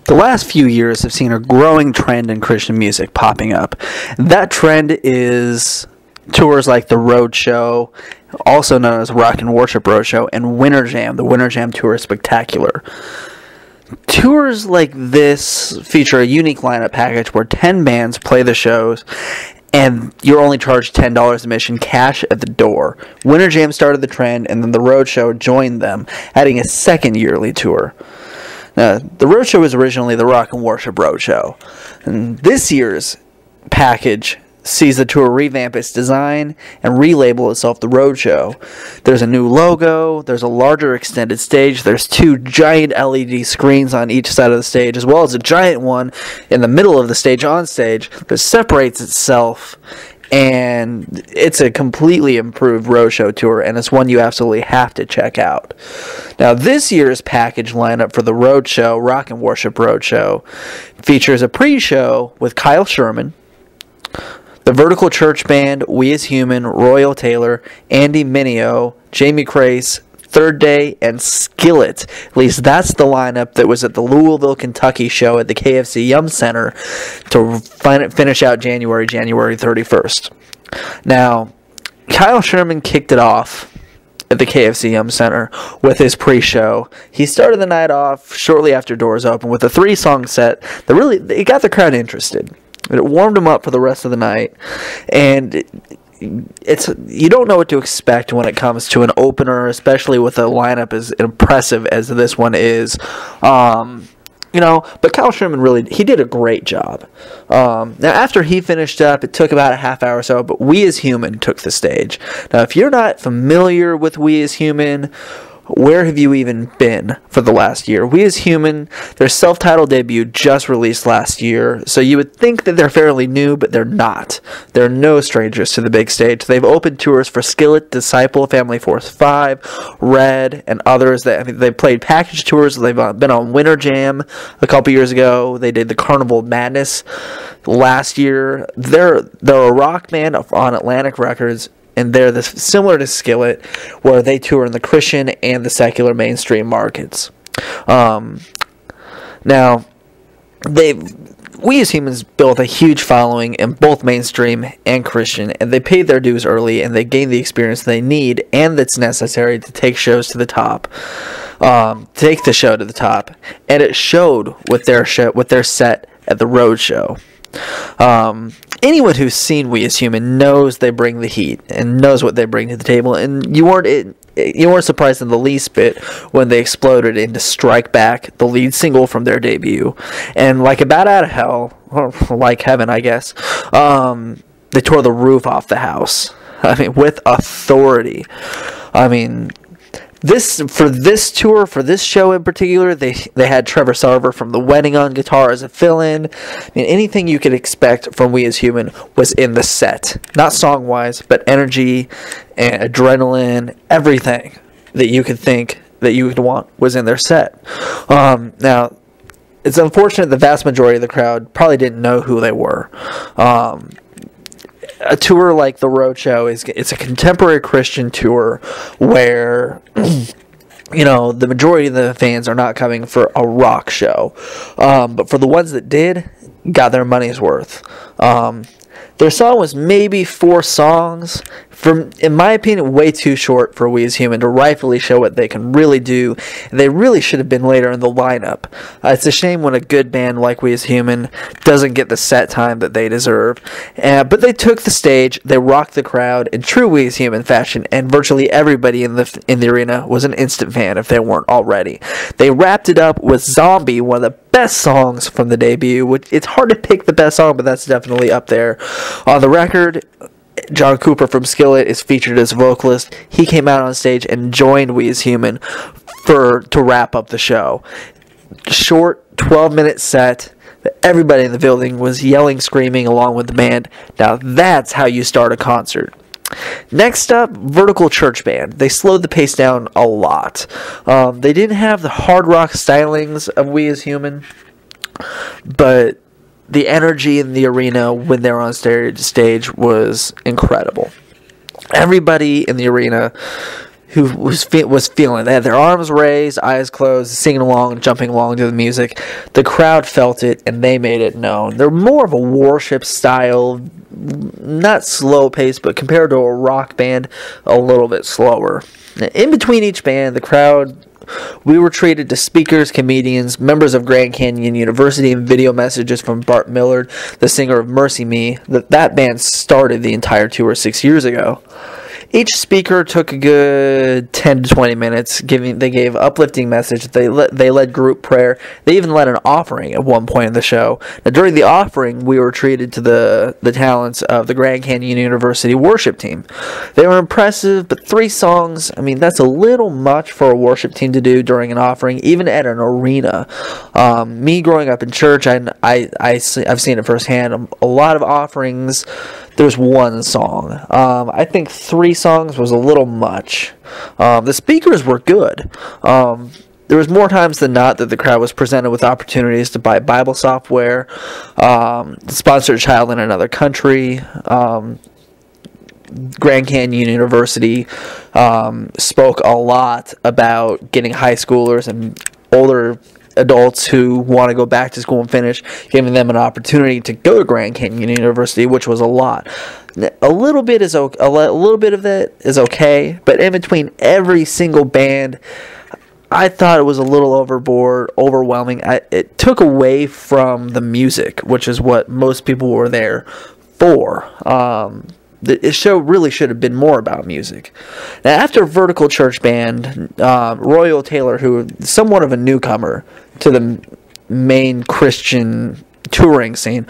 The last few years have seen a growing trend in Christian music popping up. That trend is tours like the Roadshow, also known as Rock and Worship Roadshow, and Winter Jam, the Winter Jam Tour Spectacular. Tours like this feature a unique lineup package where 10 bands play the shows, and you're only charged $10 admission, cash at the door. Winter Jam started the trend, and then the Roadshow joined them, adding a second yearly tour. The Roadshow was originally the Rock and Worship Roadshow, and this year's package sees the tour revamp its design and relabel itself the Roadshow. There's a new logo, there's a larger extended stage, there's 2 giant LED screens on each side of the stage, as well as a giant one in the middle of the stage on stage that separates itself, and it's a completely improved Roadshow tour, and it's one you absolutely have to check out. Now, this year's package lineup for the Roadshow, Rock and Worship Roadshow, features a pre-show with Kyle Sherman, the Vertical Church Band, We As Human, Royal Tailor, Andy Mineo, Jamie Crace, Third Day, and Skillet. At least that's the lineup that was at the Louisville, Kentucky show at the KFC Yum Center to finish out January 31st. Now, Kyle Sherman kicked it off at the KFC Yum Center with his pre-show. He started the night off shortly after doors opened with a 3-song set that it got the crowd interested. It warmed them up for the rest of the night, and you don't know what to expect when it comes to an opener, especially with a lineup as impressive as this one is. But Kyle Sherman he did a great job. Now, after he finished up, it took about a half hour or so, but We As Human took the stage. Now, if you're not familiar with We As Human, where have you even been for the last year? We As Human, their self-titled debut just released last year, so you would think that they're fairly new, but they're not. They're no strangers to the big stage. They've opened tours for Skillet, Disciple, Family Force 5, Red, and others. They've played package tours. They've been on Winter Jam a couple years ago. They did the Carnival of Madness last year. They're a rock band on Atlantic Records, and they're similar to Skillet, where they tour in the Christian and the secular mainstream markets. Now, We As Humans built a huge following in both mainstream and Christian, and they paid their dues early, and they gained the experience they need and that's necessary to take shows to the top. Take the show to the top, and it showed with their set at the Roadshow. Anyone who's seen We As Human knows they bring the heat and knows what they bring to the table, and you weren't surprised in the least bit when they exploded into Strike Back, the lead single from their debut. And like a bat out of hell, or like heaven, I guess, they tore the roof off the house. With authority. For this show in particular, they had Trevor Sarver from The Wedding on guitar as a fill-in. Anything you could expect from We As Human was in the set. Not song-wise, but energy and adrenaline, everything that you could think that you would want was in their set. Now, it's unfortunate the vast majority of the crowd probably didn't know who they were. A tour like the Roadshow it's a contemporary Christian tour where the majority of the fans are not coming for a rock show, but for the ones that did, got their money's worth. Their song was maybe 4 songs, in my opinion, way too short for We As Human to rightfully show what they can really do. They really should have been later in the lineup. It's a shame when a good band like We As Human doesn't get the set time that they deserve. But they took the stage, they rocked the crowd in true We As Human fashion, and virtually everybody in the arena was an instant fan if they weren't already. They wrapped it up with Zombie, one of the best songs from the debut. It's hard to pick the best song, but that's definitely up there. On the record, John Cooper from Skillet is featured as vocalist. He came out on stage and joined We As Human to wrap up the show. Short 12-minute set. Everybody in the building was yelling, screaming along with the band. Now that's how you start a concert. Next up, Vertical Church Band. They slowed the pace down a lot. They didn't have the hard rock stylings of We As Human, but the energy in the arena when they were on stage was incredible. Everybody in the arena who was feeling it. They had their arms raised, eyes closed, singing along, jumping along to the music. The crowd felt it, and they made it known. They're more of a worship style, not slow paced, but compared to a rock band, a little bit slower. In between each band, the crowd, we were treated to speakers, comedians, members of Grand Canyon University, and video messages from Bart Millard, the singer of Mercy Me. That band started the entire tour 6 years ago. Each speaker took a good 10 to 20 minutes. They gave uplifting message. They led group prayer. They even led an offering at one point in the show. Now, during the offering, we were treated to the talents of the Grand Canyon University worship team. They were impressive, but 3 songs, I mean, that's a little much for a worship team to do during an offering, even at an arena. Me growing up in church, I've seen it firsthand. A lot of offerings, there's one song. I think 3 songs was a little much. The speakers were good. There was more times than not that the crowd was presented with opportunities to buy Bible software, sponsor a child in another country. Grand Canyon University spoke a lot about getting high schoolers and older adults who want to go back to school and finish, giving them an opportunity to go to Grand Canyon University, which was a lot. A little bit of that is okay, but in between every single band, I thought it was a little overwhelming. It took away from the music, which is what most people were there for. The show really should have been more about music. Now, after Vertical Church Band, Royal Tailor, who is somewhat of a newcomer to the main Christian touring scene,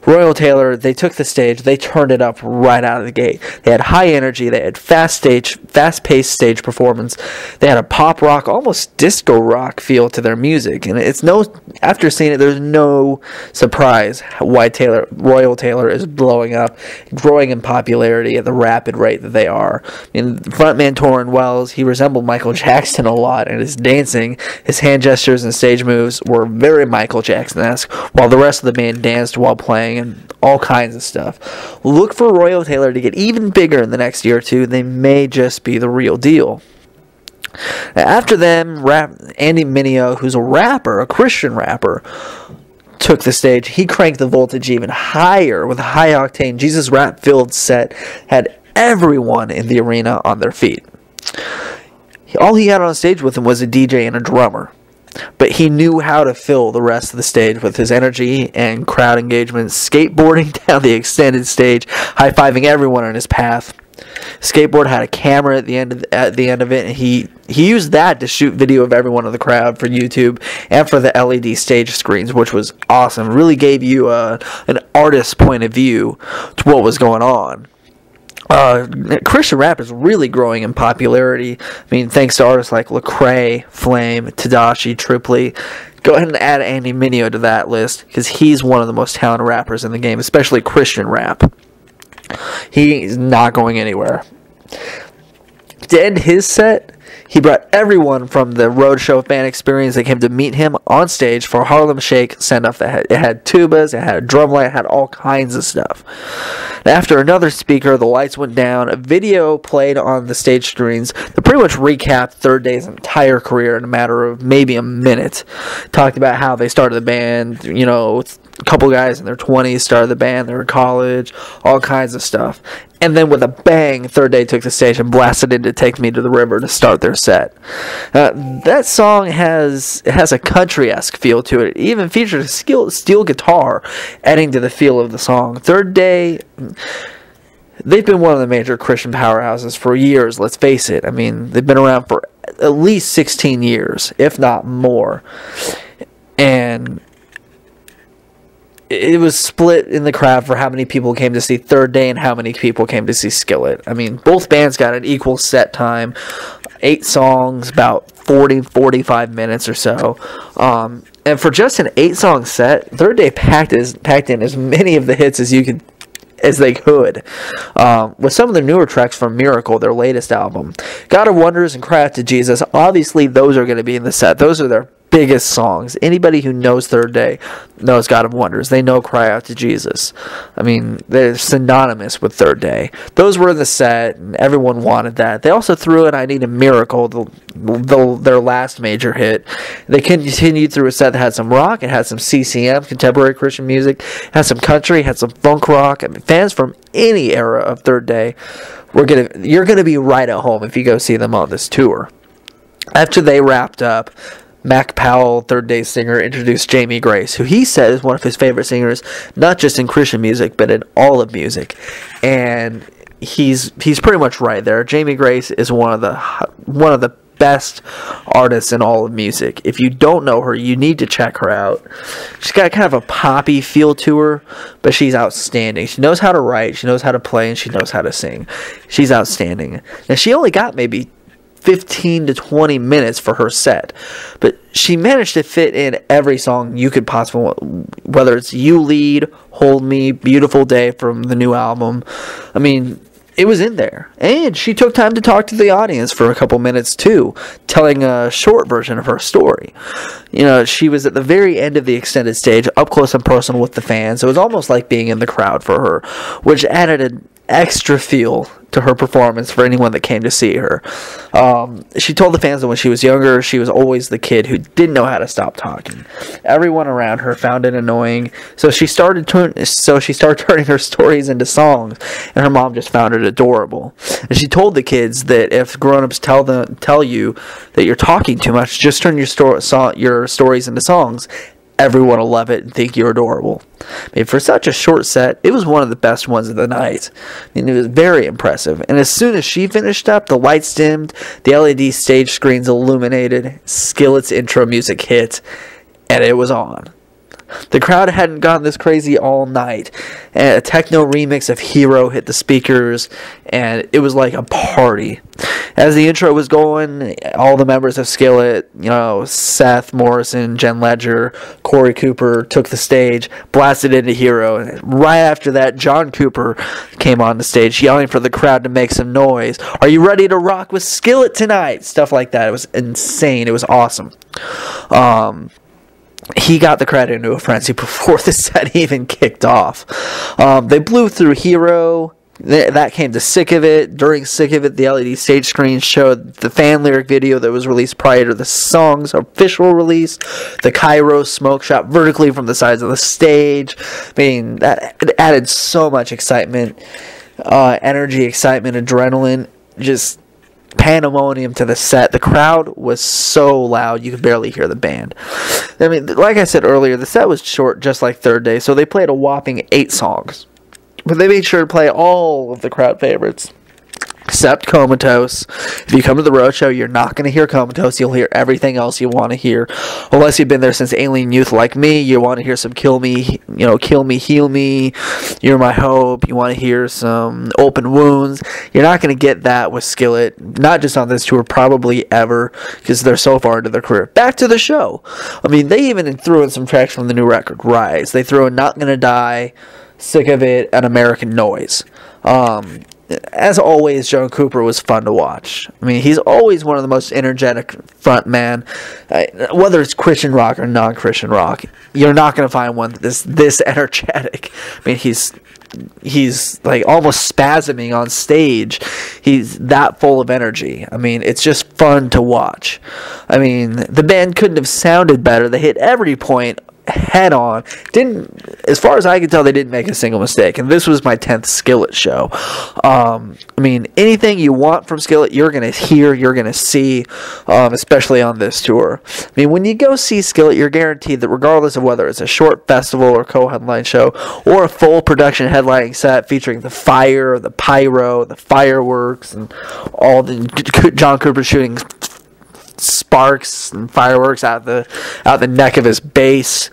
Royal Tailor, they took the stage, they turned it up right out of the gate. They had high energy, they had fast-paced stage performance. They had a pop rock, almost disco rock feel to their music. And after seeing it, there's no surprise why Royal Tailor is blowing up, growing in popularity at the rapid rate that they are. I mean, frontman Torrin Wells, he resembled Michael Jackson a lot, and his dancing, his hand gestures and stage moves were very Michael Jackson-esque, while the rest of the band danced while playing and all kinds of stuff. Look for Royal Tailor to get even bigger in the next year or two. They may just be the real deal. Now, after them, Andy Mineo, who's a Christian rapper, took the stage. He cranked the voltage even higher with a high-octane Jesus rap-filled set, had everyone in the arena on their feet. All he had on stage with him was a DJ and a drummer. But he knew how to fill the rest of the stage with his energy and crowd engagement, skateboarding down the extended stage, high-fiving everyone on his path. Skateboard had a camera at the end of it, and he used that to shoot video of everyone in the crowd for YouTube and for the LED stage screens, which was awesome. It really gave you an artist's point of view to what was going on. Christian rap is really growing in popularity. I mean, thanks to artists like Lecrae, Flame, Tadashi, Tripoli. Go ahead and add Andy Mineo to that list, because he's one of the most talented rappers in the game, especially Christian rap. He's not going anywhere. To end his set, he brought everyone from the Roadshow fan experience that came to meet him on stage for Harlem Shake send-off. It had tubas, it had a drum line, it had all kinds of stuff. After another speaker, the lights went down. A video played on the stage screens that pretty much recapped Third Day's entire career in a matter of maybe a minute. Talked about how they started the band, a couple guys in their 20s started the band, they were in college, all kinds of stuff. And then with a bang, Third Day took the stage and blasted into Take Me to the River to start their set. That song has a country-esque feel to it. It even features a steel guitar, adding to the feel of the song. Third Day, they've been one of the major Christian powerhouses for years, let's face it. I mean, they've been around for at least 16 years, if not more. And it was split in the crowd for how many people came to see Third Day and how many people came to see Skillet. I mean, both bands got an equal set time, 8 songs, about 45 minutes or so. And for just an 8-song set, Third Day packed in as many of the hits as they could, with some of the newer tracks from Miracle, their latest album. God of Wonders and Cry Out to Jesus, obviously those are going to be in the set. Those are their biggest songs. Anybody who knows Third Day knows God of Wonders. They know Cry Out to Jesus. I mean, they're synonymous with Third Day. Those were in the set, and everyone wanted that. They also threw in I Need a Miracle, their last major hit. They continued through a set that had some rock, it had some CCM, contemporary Christian music, it had some country, it had some funk rock. I mean, fans from any era of Third Day, you're gonna be right at home if you go see them on this tour. After they wrapped up, Mac Powell, Third Day singer, introduced Jamie Grace, who he said is one of his favorite singers, not just in Christian music, but in all of music. And he's pretty much right there. Jamie Grace is one of the best artists in all of music. If you don't know her, you need to check her out. She's got kind of a poppy feel to her, but she's outstanding. She knows how to write, she knows how to play, and she knows how to sing. She's outstanding. And she only got maybe 15 to 20 minutes for her set, but she managed to fit in every song you could possibly want, whether it's You Lead, Hold Me, Beautiful Day from the new album. I mean, it was in there. And she took time to talk to the audience for a couple minutes too, telling a short version of her story. You know, she was at the very end of the extended stage, up close and personal with the fans. It was almost like being in the crowd for her, which added an extra feel to her performance for anyone that came to see her. She told the fans that when she was younger, she was always the kid who didn't know how to stop talking. Everyone around her found it annoying, so she started turning her stories into songs, and her mom just found it adorable. And she told the kids that if grown-ups tell you that you're talking too much, just turn your stories into songs. Everyone will love it and think you're adorable. I mean, for such a short set, it was one of the best ones of the night. I mean, it was very impressive. And as soon as she finished up, the lights dimmed, the LED stage screens illuminated, Skillet's intro music hit, and it was on. The crowd hadn't gone this crazy all night. And a techno remix of Hero hit the speakers, and it was like a party. As the intro was going, all the members of Skillet, Seth Morrison, Jen Ledger, Corey Cooper, took the stage, blasted into Hero. And right after that, John Cooper came on the stage, yelling for the crowd to make some noise. Are you ready to rock with Skillet tonight? Stuff like that. It was insane. It was awesome. He got the crowd into a frenzy before the set even kicked off. They blew through Hero. That came to Sick of It. During Sick of It, the LED stage screen showed the fan lyric video that was released prior to the song's official release. The Cairo smoke shot vertically from the sides of the stage. I mean, it added so much excitement, energy, excitement, adrenaline, just pandemonium to the set. The crowd was so loud you could barely hear the band. I mean, like I said earlier, the set was short, just like Third Day, so they played a whopping 8 songs. But they made sure to play all of the crowd favorites, except Comatose. If you come to the Roadshow, you're not going to hear Comatose. You'll hear everything else you want to hear. Unless you've been there since Alien Youth like me, you want to hear some Kill Me, Kill Me, Heal Me, You're My Hope. You want to hear some Open Wounds. You're not going to get that with Skillet, not just on this tour, probably ever, because they're so far into their career. Back to the show. I mean, they even threw in some tracks from the new record, Rise. They threw in Not Gonna Die, Sick of It, and American Noise. As always, John Cooper was fun to watch. I mean, he's always one of the most energetic frontmen. Whether it's Christian rock or non-Christian rock, you're not going to find one that's this energetic. I mean, he's like almost spasming on stage. He's that full of energy. I mean, it's just fun to watch. I mean, the band couldn't have sounded better. They hit every point head on. As far as I can tell, they didn't make a single mistake, and this was my 10th Skillet show. I mean, anything you want from Skillet, you're going to hear, you're going to see, especially on this tour. I mean, when you go see Skillet, you're guaranteed that regardless of whether it's a short festival or co-headline show, or a full production headlining set featuring the fire, the pyro, the fireworks, and all the John Cooper shooting sparks and fireworks out the neck of his bass.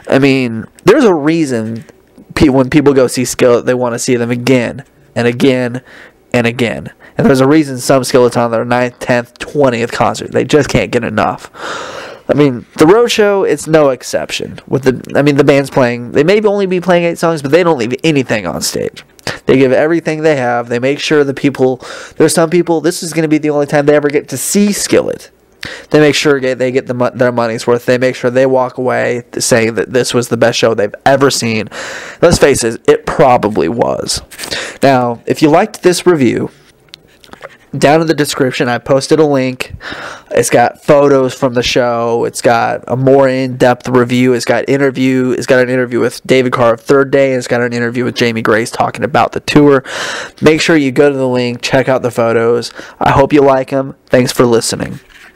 I mean, there's a reason when people go see Skillet, they want to see them again and again and again. And there's a reason some Skillets on their 9th, 10th, 20th concert. They just can't get enough. I mean, the Roadshow, it's no exception. The band's playing, they may only be playing 8 songs, but they don't leave anything on stage. They give everything they have. They make sure there's some people, this is going to be the only time they ever get to see Skillet. They make sure they get their money's worth. They make sure they walk away saying that this was the best show they've ever seen. Let's face it probably was. Now, if you liked this review, down in the description, I posted a link. It's got photos from the show. It's got a more in-depth review. It's got an interview with David Carr of Third Day. And it's got an interview with Jamie Grace talking about the tour. Make sure you go to the link, check out the photos. I hope you like them. Thanks for listening.